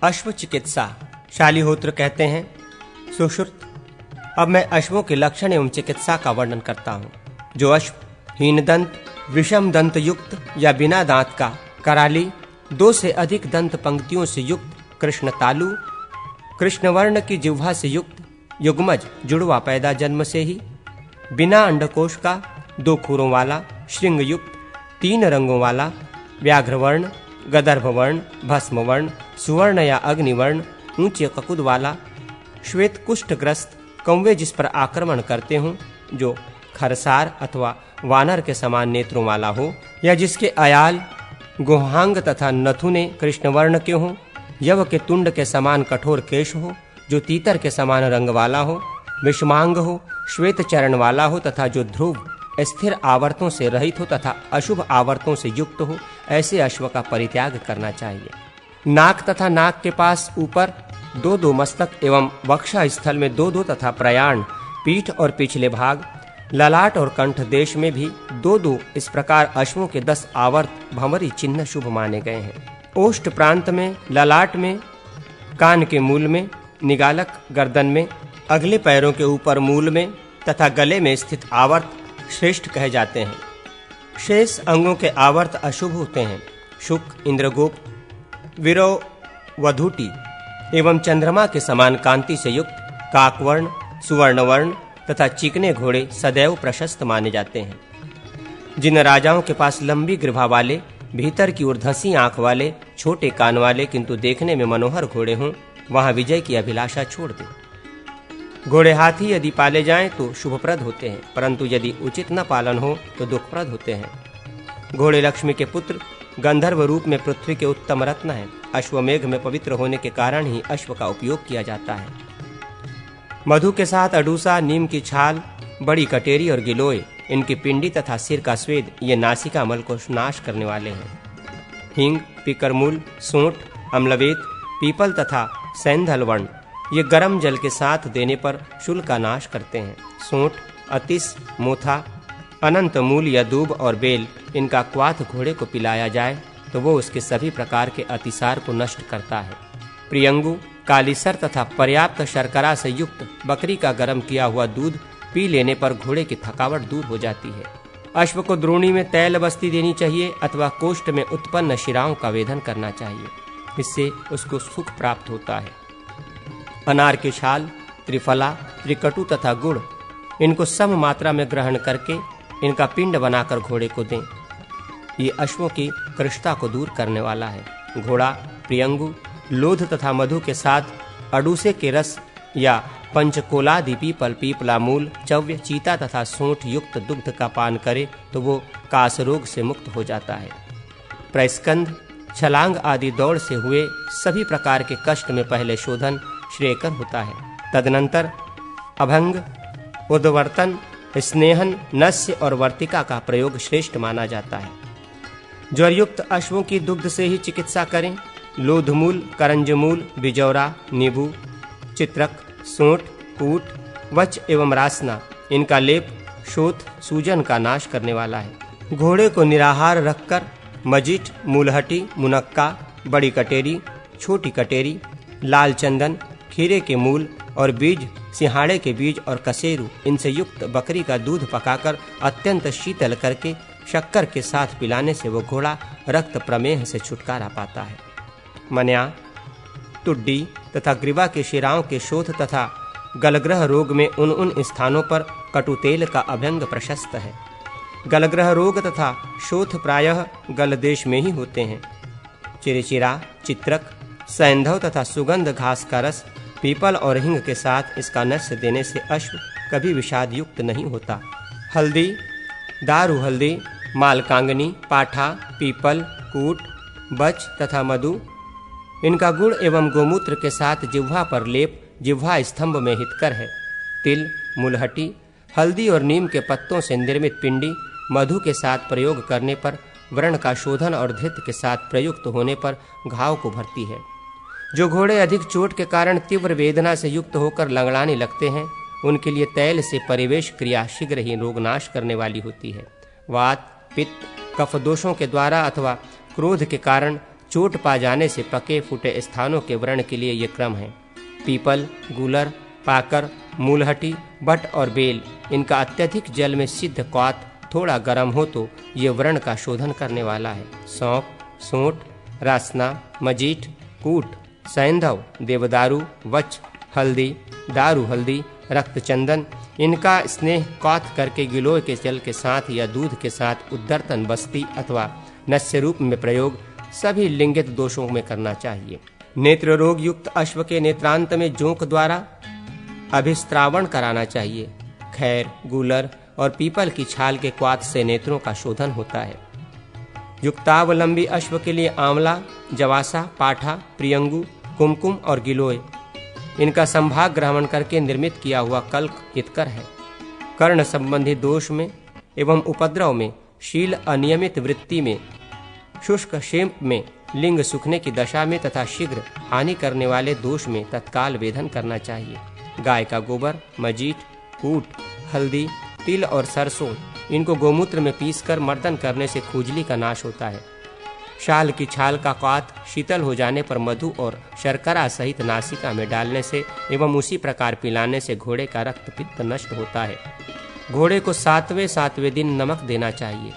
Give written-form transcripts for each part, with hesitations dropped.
अश्व चिकित्सा। शालिहोत्र कहते हैं, सुश्रुत, अब मैं अश्वों के लक्षण एवं चिकित्सा का वर्णन करता हूँ। जो अश्व हीन दंत, विषम दंत युक्त या बिना दांत का, कराली, 2 से अधिक दंत पंक्तियों से युक्त, कृष्ण तालु, कृष्ण वर्ण की जिह्वा से युक्त, युग्मज, जुड़वा पैदा जन्म से ही, बिना अंडकोश का, 2 खुरों वाला, श्रृंग युक्त, 3 रंगों वाला, व्याघ्रवर्ण, गदर्भवर्ण, भस्मवर्ण, सुवर्ण या अग्निवर्ण, ऊंचे ककुद वाला, श्वेत कुष्ठग्रस्त, कौवे जिस पर आक्रमण करते हों, जो खरसार अथवा वानर के समान नेत्रों वाला हो, या जिसके अयाल, गुहांग तथा नथुने कृष्णवर्ण के हों, यव के तुंड के समान कठोर केश हो, जो तीतर के समान रंग वाला हो, विषमांग हो, श्वेत चरण वाला हो तथा जो ध्रुव स्थिर आवर्तों से रहित हो तथा अशुभ आवर्तों से युक्त हो, ऐसे अश्व का परित्याग करना चाहिए। नाक तथा नाक के पास ऊपर 2-2 मस्तक एवं वक्षा स्थल में 2-2 तथा प्रयाण, पीठ और पिछले भाग, ललाट और कंठ देश में भी 2-2, इस प्रकार अश्वों के 10 आवर्त भंवरी चिन्ह शुभ माने गए हैं। ओष्ठ प्रांत में, ललाट में, कान के मूल में, निगालक गर्दन में, अगले पैरों के ऊपर मूल में तथा गले में स्थित आवर्त श्रेष्ठ कहे जाते हैं। शेष अंगों के आवर्त अशुभ होते हैं। शुक, इंद्रगोप, विरव, वधूटी एवं चंद्रमा के समान कांति से युक्त, काकवर्ण, सुवर्णवर्ण तथा चिकने घोड़े सदैव प्रशस्त माने जाते हैं। जिन राजाओं के पास लंबी ग्रीवा वाले, भीतर की ओर धंसी आंख वाले, छोटे कान वाले किंतु देखने में मनोहर घोड़े हों, वहां विजय की अभिलाषा छोड़ दें। घोड़े हाथी यदि पाले जाएं तो शुभप्रद होते हैं, परंतु यदि उचित न पालन हो तो दुखप्रद होते हैं। घोड़े लक्ष्मी के पुत्र, गंधर्व रूप में पृथ्वी के उत्तम रत्न हैं। अश्वमेघ में पवित्र होने के कारण ही अश्व का उपयोग किया जाता है। मधु के साथ अडूसा, नीम की छाल, बड़ी कटेरी और गिलोय, इनकी पिंडी तथा सिर का स्वेद, ये नासिका मल को नाश करने वाले हैं। हींग, पीकरमूल, सोंठ, अम्लवेत, पीपल तथा सैंधल वर्ण, ये गर्म जल के साथ देने पर शूल का नाश करते हैं। सोंठ, अतिस, मोथा, अनंत मूल या दूब और बेल, इनका क्वाथ घोड़े को पिलाया जाए तो वो उसके सभी प्रकार के अतिसार को नष्ट करता है। प्रियंगु, कालीसर तथा पर्याप्त शर्करा से युक्त बकरी का गर्म किया हुआ दूध पी लेने पर घोड़े की थकावट दूर हो जाती है। अश्व को द्रोणी में तैल बस्ती देनी चाहिए अथवा कोष्ठ में उत्पन्न शिराओं का वेधन करना चाहिए, इससे उसको सुख प्राप्त होता है। अनार के छाल, त्रिफला, त्रिकटु तथा गुड़, इनको सम मात्रा में ग्रहण करके इनका पिंड बनाकर घोड़े को दें। ये अश्वों की कृष्णता को दूर करने वाला है। घोड़ा प्रियंगु, लोध तथा मधु के साथ अडूसे के रस या पंचकोलादि पीपल, पीपला मूल, चव्य, चीता तथा सोंठ युक्त दुग्ध का पान करे तो वो कास रोग से मुक्त हो जाता है। प्रस्कंध, छलांग आदि दौड़ से हुए सभी प्रकार के कष्ट में पहले शोधन श्रेयकर होता है। तदनंतर अभंग, उद्वर्तन, स्नेहन, नस्य और वर्तिका का प्रयोग श्रेष्ठ माना जाता है। ज्वरयुक्त अश्वों की दुग्ध से ही चिकित्सा करें। लोधमूल, करंजमूल, बिजौरा, नींबू, चित्रक, सोंठ, कूट, वच एवं रासना, इनका लेप शोथ, सूजन का नाश करने वाला है। घोड़े को निराहार रखकर मजीठ, मूलहटी, मुनक्का, बड़ी कटेरी, छोटी कटेरी, लाल चंदन, खीरे के मूल और बीज, सिंहाड़े के बीज और कसेरू, इनसे युक्त बकरी का दूध पकाकर अत्यंत शीतल करके शक्कर के साथ पिलाने से वो घोड़ा रक्त प्रमेह से छुटकारा पाता है। मन्या, टुड्डी तथा ग्रीवा के शिराओं के शोथ तथा गलग्रह रोग में उन स्थानों पर कटु तेल का अभ्यंग प्रशस्त है। गलग्रह रोग तथा शोथ प्रायः गलदेश में ही होते हैं। चिरचिरा, चित्रक, सैंधव तथा सुगंध घास का रस, पीपल और हिंग के साथ इसका नस्य देने से अश्व कभी विषाद युक्त नहीं होता। हल्दी, दारू हल्दी, मालकांगनी, पाठा, पीपल, कूट, बच तथा मधु, इनका गुड़ एवं गोमूत्र के साथ जिह्वा पर लेप जिह्वा स्तंभ में हितकर है। तिल, मुलहटी, हल्दी और नीम के पत्तों से निर्मित पिंडी मधु के साथ प्रयोग करने पर, व्रण का शोधन और धृत के साथ प्रयुक्त होने पर घाव को भरती है। जो घोड़े अधिक चोट के कारण तीव्र वेदना से युक्त होकर लंगड़ाने लगते हैं, उनके लिए तैल से परिवेश क्रिया शीघ्र ही रोग नाश करने वाली होती है। वात, पित्त, कफ दोषों के द्वारा अथवा क्रोध के कारण चोट पा जाने से पके फूटे स्थानों के व्रण के लिए ये क्रम है। पीपल, गूलर, पाकर, मूलहटी, बट और बेल, इनका अत्यधिक जल में सिद्ध क्वाथ थोड़ा गर्म हो तो ये व्रण का शोधन करने वाला है। सौंफ, सोंठ, रासना, मजीठ, कूट, सैंधव, देवदारू, वच, हल्दी, दारू हल्दी, रक्तचंदन, इनका स्नेह क्वाथ करके गिलोय के जल के साथ या दूध के साथ उद्दर्तन बस्ती अथवा नस्य रूप में प्रयोग सभी लिंगित दोषों में करना चाहिए। नेत्र रोग युक्त अश्व के नेत्रांत में जोंक द्वारा अभिस्त्रावण कराना चाहिए। खैर, गूलर और पीपल की छाल के क्वाथ से नेत्रों का शोधन होता है। युक्तावलंबी अश्व के लिए आंवला, जवासा, पाठा, प्रियंगु, कुमकुम और गिलोय, इनका संभाग ग्रहण करके निर्मित किया हुआ कल्क हितकर है। कर्ण संबंधी दोष में एवं उपद्रव में, शील अनियमित वृत्ति में, शुष्क शेप में, लिंग सूखने की दशा में तथा शीघ्र हानि करने वाले दोष में तत्काल वेधन करना चाहिए। गाय का गोबर, मजीठ, कूट, हल्दी, तिल और सरसों, इनको गोमूत्र में पीसकर मर्दन करने से खुजली का नाश होता है। शाल की छाल का क्वाथ शीतल हो जाने पर मधु और शर्करा सहित नासिका में डालने से एवं उसी प्रकार पिलाने से घोड़े का रक्त पित्त नष्ट होता है। घोड़े को सातवें दिन नमक देना चाहिए।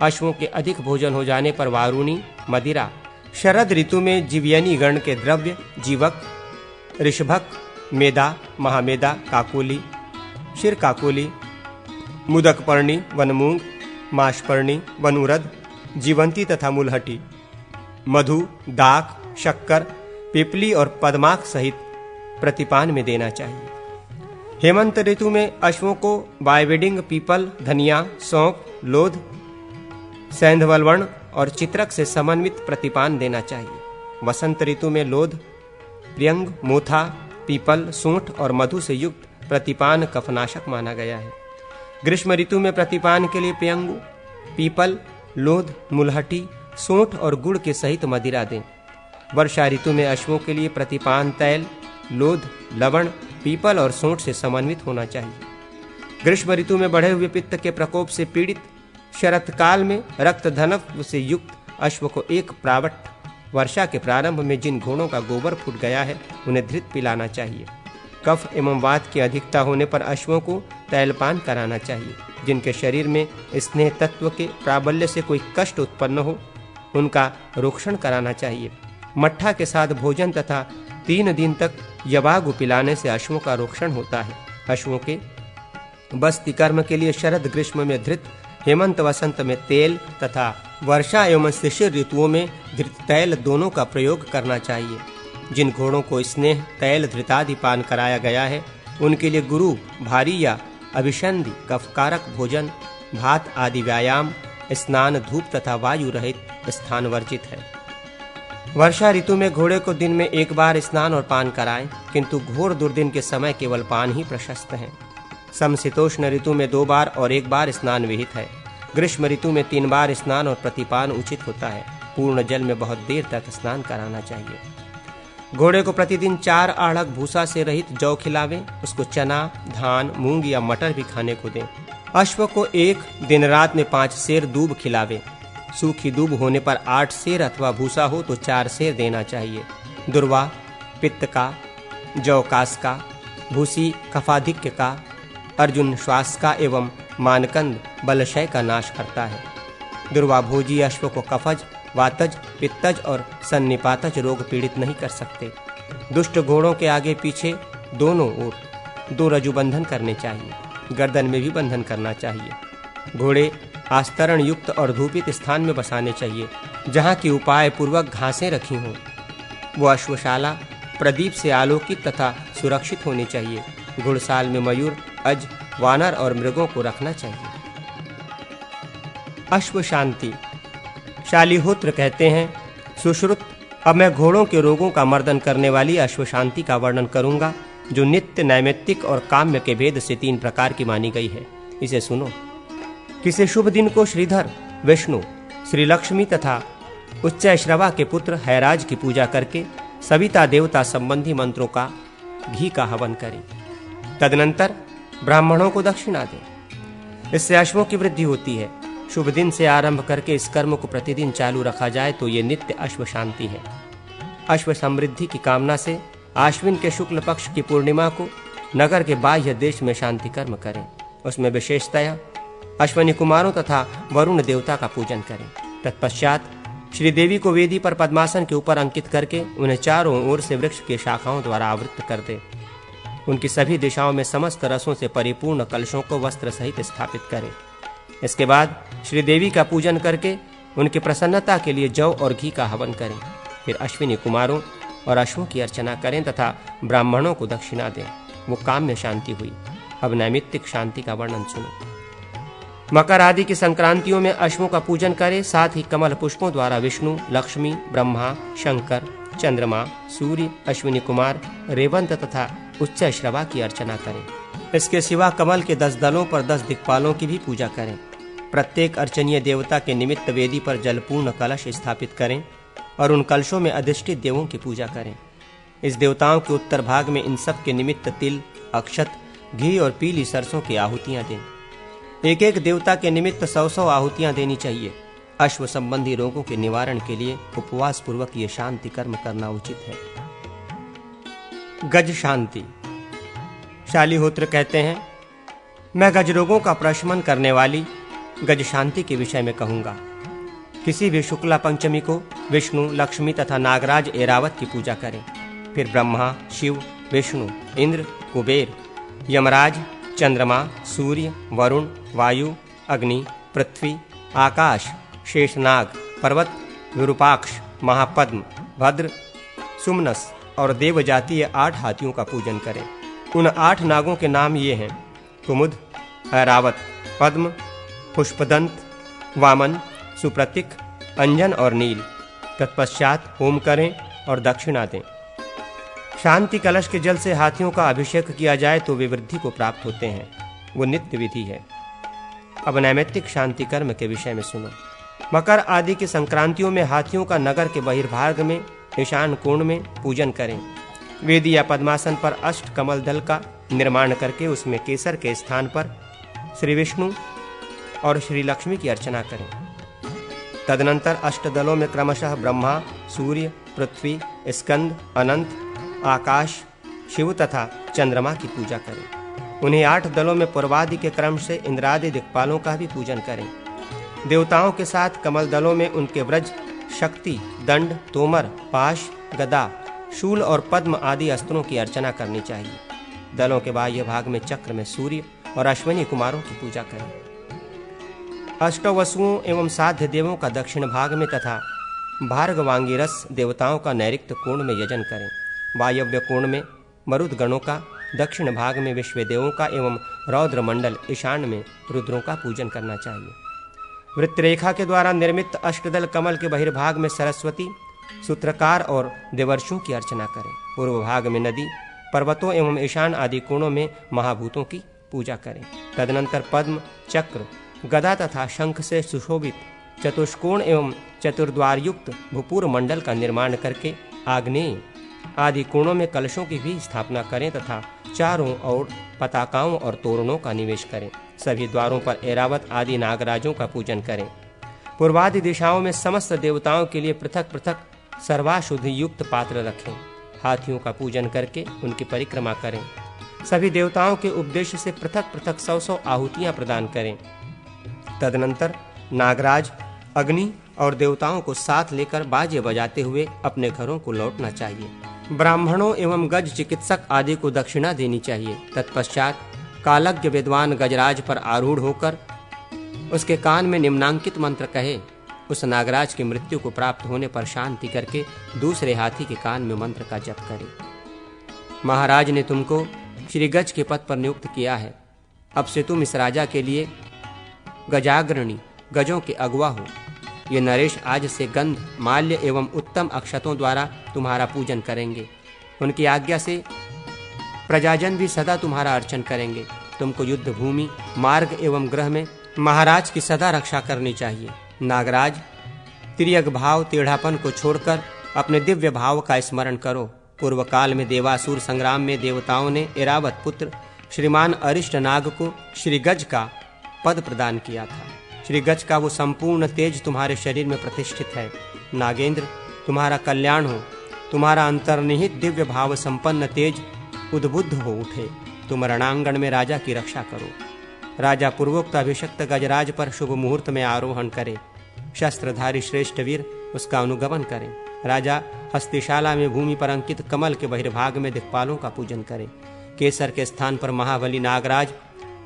अश्वों के अधिक भोजन हो जाने पर वारुणी, मदिरा, शरद ऋतु में जीवयनी गण के द्रव्य, जीवक, ऋषभक, मेदा, महामेदा, काकोली, शिर काकोली, मुदकपर्णी, वनमूंग, माशपर्णी, वनुरद, जीवंती तथा मूलहटी, मधु, दाख, शक्कर, पिपली और पद्माक सहित प्रतिपान में देना चाहिए। हेमंत ऋतु में अश्वों को बायवेडिंग, पीपल, धनिया, सौंफ, लोध, सैंधवलवर्ण और चित्रक से समन्वित प्रतिपान देना चाहिए। वसंत ऋतु में लोध, प्रियंग, मोथा, पीपल, सूंठ और मधु से युक्त प्रतिपान कफनाशक माना गया है। ग्रीष्म ऋतु में प्रतिपान के लिए प्रियंगु, पीपल, लोध, मुलहटी, सूंठ और गुड़ के सहित मदिरा दें। वर्षा ऋतु में अश्वों के लिए प्रतिपान तैल, लोध, लवण, पीपल और सूंठ से समन्वित होना चाहिए। ग्रीष्म ऋतु में बढ़े हुए पित्त के प्रकोप से पीड़ित शरत काल में रक्त धनत्व से युक्त अश्व को एक प्रावट, वर्षा के प्रारंभ में जिन घोड़ों का गोबर फूट गया है उन्हें धृत पिलाना चाहिए। कफ एवं वात की अधिकता होने पर अश्वों को तैलपान कराना चाहिए। जिनके शरीर में स्नेह तत्व के प्राबल्य से कोई कष्ट उत्पन्न हो उनका रोक्षण कराना चाहिए। मट्ठा के साथ भोजन तथा 3 दिन तक यवागु पिलाने से अश्वों का रोक्षण होता है। अश्वों के बस्ती कर्म के लिए शरद ग्रीष्म में धृत, हेमंत वसंत में तेल तथा वर्षा एवं शिशिर ऋतुओं में धृत तैल दोनों का प्रयोग करना चाहिए। जिन घोड़ों को स्नेह, तैल, धृतादि पान कराया गया है उनके लिए गुरु, भारी या अभिसंधि, कफकारक भोजन, भात आदि व्यायाम, स्नान, धूप तथा वायु रहित स्थान वर्जित है। वर्षा ऋतु में घोड़े को दिन में 1 बार स्नान और पान कराएं, किंतु घोर दुर्दिन के समय केवल पान ही प्रशस्त है। समशीतोष्ण ऋतु में 2 बार और 1 बार स्नान विहित है। ग्रीष्म ऋतु में 3 बार स्नान और प्रतिपान उचित होता है। पूर्ण जल में बहुत देर तक स्नान कराना चाहिए। घोड़े को प्रतिदिन 4 आढ़क भूसा से रहित जौ खिलावें। उसको चना, धान, मूंग या मटर भी खाने को दें। अश्व को 1 दिन रात में 5 सेर दूब खिलावें। सूखी दूब होने पर 8 सेर अथवा भूसा हो तो 4 सेर देना चाहिए। दुर्वा पित्त का, जौ कास का, भूसी कफाधिक्य का, अर्जुन श्वास का एवं मानकंद बलशय का नाश करता है। दुर्वा भोजी अश्व को कफज, वातज, पित्तज और सन्निपातज रोग पीड़ित नहीं कर सकते। दुष्ट घोड़ों के आगे पीछे दोनों ओर 2 रजुबंधन करने चाहिए। गर्दन में भी बंधन करना चाहिए। घोड़े आस्तरण युक्त और धूपित स्थान में बसाने चाहिए जहाँ की उपाय पूर्वक घासें रखी हों। वो अश्वशाला प्रदीप से आलोकित तथा सुरक्षित होनी चाहिए। घुड़साल में मयूर, अज, वानर और मृगों को रखना चाहिए। अश्व शांति। शालिहोत्र कहते हैं, सुश्रुत, अब मैं घोड़ों के रोगों का मर्दन करने वाली अश्व शांति का वर्णन करूंगा, जो नित्य, नैमित्तिक और काम्य के भेद से 3 प्रकार की मानी गई है। इसे सुनो। किसी शुभ दिन को श्रीधर, विष्णु, श्री लक्ष्मी तथा उच्चैश्रवा के पुत्र हैराज की पूजा करके सविता देवता संबंधी मंत्रों का घी का हवन करें। तदनंतर ब्राह्मणों को दक्षिणा दें। इससे अश्वों की वृद्धि होती है। शुभ दिन से आरंभ करके इस कर्म को प्रतिदिन चालू रखा जाए तो ये नित्य अश्व शांति है। अश्व समृद्धि की कामना से आश्विन के शुक्ल पक्ष की पूर्णिमा को नगर के बाह्य देश में शांति कर्म करें। उसमें विशेषतया अश्विनी कुमारों तथा वरुण देवता का पूजन करें। तत्पश्चात श्री देवी को वेदी पर पद्मासन के ऊपर अंकित करके उन्हें चारों ओर से वृक्ष की शाखाओं द्वारा आवृत कर दे। उनकी सभी दिशाओं में समस्त रसों से परिपूर्ण कलशों को वस्त्र सहित स्थापित करें। इसके बाद श्री देवी का पूजन करके उनकी प्रसन्नता के लिए जौ और घी का हवन करें। फिर अश्विनी कुमारों और अश्वों की अर्चना करें तथा ब्राह्मणों को दक्षिणा दें। वो काम में शांति हुई। अब नैमित्तिक शांति का वर्णन सुनो। मकर आदि की संक्रांतियों में अश्वों का पूजन करें। साथ ही कमल पुष्पों द्वारा विष्णु, लक्ष्मी, ब्रह्मा, शंकर, चंद्रमा, सूर्य, अश्विनी कुमार, रेवंत तथा उच्च श्रवा की अर्चना करें। इसके सिवा कमल के 10 दलों पर 10 दिक्पालों की भी पूजा करें। प्रत्येक अर्चनीय देवता के निमित्त वेदी पर जलपूर्ण कलश स्थापित करें और उन कलशों में अधिष्ठित देवों की पूजा करें। इस देवताओं के उत्तर भाग में इन सब के निमित्त तिल, अक्षत, घी और पीली सरसों की आहुतियां दें। एक एक देवता के निमित्त 100 आहुतियां देनी चाहिए। अश्व संबंधी रोगों के निवारण के लिए उपवास पूर्वक ये शांति कर्म करना उचित है। गज शांति। शालिहोत्र कहते हैं, मैं गज रोगों का प्रशमन करने वाली गज शांति के विषय में कहूंगा। किसी भी शुक्ला पंचमी को विष्णु, लक्ष्मी तथा नागराज ऐरावत की पूजा करें। फिर ब्रह्मा, शिव, विष्णु, इंद्र, कुबेर, यमराज, चंद्रमा, सूर्य, वरुण, वायु, अग्नि, पृथ्वी, आकाश, शेषनाग, पर्वत, विरूपाक्ष, महापद्म, भद्र, सुमनस और देव जातीय 8 हाथियों का पूजन करें। उन 8 नागों के नाम ये हैं: कुमुद, ऐरावत, पद्म, पुष्पदंत, वामन, सुप्रतिक, अंजन और नील। तत्पश्चात होम करें और दक्षिणा दें। शांति कलश के जल से हाथियों का अभिषेक किया जाए तो वे वृद्धि को प्राप्त होते हैं। वो नित्य विधि है। अब नैमित्तिक शांति कर्म के विषय में सुनो। मकर आदि की संक्रांतियों में हाथियों का नगर के बहिर्भाग में ईशान कोण में पूजन करें। वेदी या पद्मासन पर अष्ट कमल दल का निर्माण करके उसमें केसर के स्थान पर श्री विष्णु और श्री लक्ष्मी की अर्चना करें। तदनंतर अष्ट दलों में क्रमशः ब्रह्मा, सूर्य, पृथ्वी, स्कंद, अनंत, आकाश, शिव तथा चंद्रमा की पूजा करें। उन्हें 8 दलों में पूर्वादि के क्रम से इंद्रादि दिक्पालों का भी पूजन करें। देवताओं के साथ कमल दलों में उनके व्रज, शक्ति, दंड, तोमर, पाश, गदा, शूल और पद्म आदि अस्त्रों की अर्चना करनी चाहिए। दलों के बाह्य भाग में चक्र में सूर्य और अश्विनी कुमारों की पूजा करें। अष्टौ वसुओं एवं साध्य देवों का दक्षिण भाग में तथा भार्गवांगिरस देवताओं का नैऋत्य कोण में यजन करें। वायव्य कोण में मरुद गणों का, दक्षिण भाग में विश्वदेवों का एवं रौद्र मंडल ईशान में रुद्रों का पूजन करना चाहिए। वृत्त रेखा के द्वारा निर्मित अष्टदल कमल के बहिर्भाग में सरस्वती, सूत्रकार और देवर्षियों की अर्चना करें। पूर्व भाग में नदी, पर्वतों एवं ईशान आदि कोणों में महाभूतों की पूजा करें। तदनंतर पद्म, चक्र, गदा तथा शंख से सुशोभित चतुष्कोण एवं चतुर्द्वार युक्त भूपूर्व मंडल का निर्माण करके आग्नेय आदि कोणों में कलशों की भी स्थापना करें तथा चारों ओर पताकाओं और तोरणों का निवेश करें। सभी द्वारों पर ऐरावत आदि नागराजों का पूजन करें। पूर्वादि दिशाओं में समस्त देवताओं के लिए पृथक पृथक सर्वाशुद्धि युक्त पात्र रखें। हाथियों का पूजन करके उनकी परिक्रमा करें। सभी देवताओं के उपदेश से पृथक पृथक 100 आहुतियां प्रदान करें। तदनंतर नागराज, अग्नि और देवताओं को साथ लेकर बाजे बजाते हुए अपने घरों को लौटना चाहिए। ब्राह्मणों एवं गज चिकित्सक आदि को दक्षिणा देनी चाहिए। तत्पश्चात कालज्ञ विद्वान गजराज पर आरूढ़ होकर उसके कान में निम्नांकित मंत्र कहे। उस नागराज की मृत्यु को प्राप्त होने पर शांति करके दूसरे हाथी के कान में मंत्र का जप करे। महाराज ने तुमको श्री गज के पद पर नियुक्त किया है। अब से तुम इस राजा के लिए गजाग्रणी, गजों के अगुवा हो। ये नरेश आज से गंध, माल्य एवं उत्तम अक्षतों द्वारा तुम्हारा पूजन करेंगे। उनकी आज्ञा से प्रजाजन भी सदा तुम्हारा अर्चन करेंगे। तुमको युद्ध भूमि, मार्ग एवं ग्रह में महाराज की सदा रक्षा करनी चाहिए। नागराज, तिर्यक भाव, टेढ़ापन को छोड़कर अपने दिव्य भाव का स्मरण करो। पूर्व काल में देवासुर संग्राम में देवताओं ने ऐरावत पुत्र श्रीमान अरिष्ट नाग को श्री गज का पद प्रदान किया था। श्री गज का वो संपूर्ण तेज तुम्हारे शरीर में प्रतिष्ठित है। नागेंद्र, तुम्हारा कल्याण हो, तुम्हारा अंतर्निहित दिव्य भाव संपन्न तेज उद्बुद्ध हो उठे। तुम रणांगण में राजा की रक्षा करो। राजा पूर्वोक्त अभिषक्त गजराज पर शुभ मुहूर्त में आरोहण करे। शस्त्रधारी श्रेष्ठ वीर उसका अनुगमन करें। राजा हस्तिशाला में भूमि पर अंकित कमल के बहिर्भाग में दिक्पालों का पूजन करें। केसर के स्थान पर महाबली नागराज,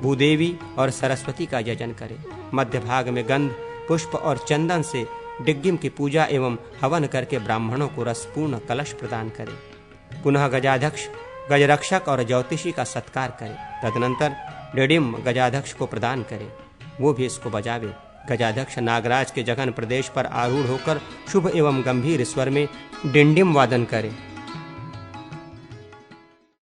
भूदेवी और सरस्वती का यजन करें। मध्य भाग में गंध, पुष्प और चंदन से डिग्गिम की पूजा एवं हवन करके ब्राह्मणों को रसपूर्ण कलश प्रदान करें। पुनः गजाध्यक्ष, गजरक्षक और ज्योतिषी का सत्कार करें। तदनंतर डिडिम गजाध्यक्ष को प्रदान करें, वो भी इसको बजावे। गजाध्यक्ष नागराज के जघन प्रदेश पर आरूढ़ होकर शुभ एवं गंभीर स्वर में डिंडिम वादन करे।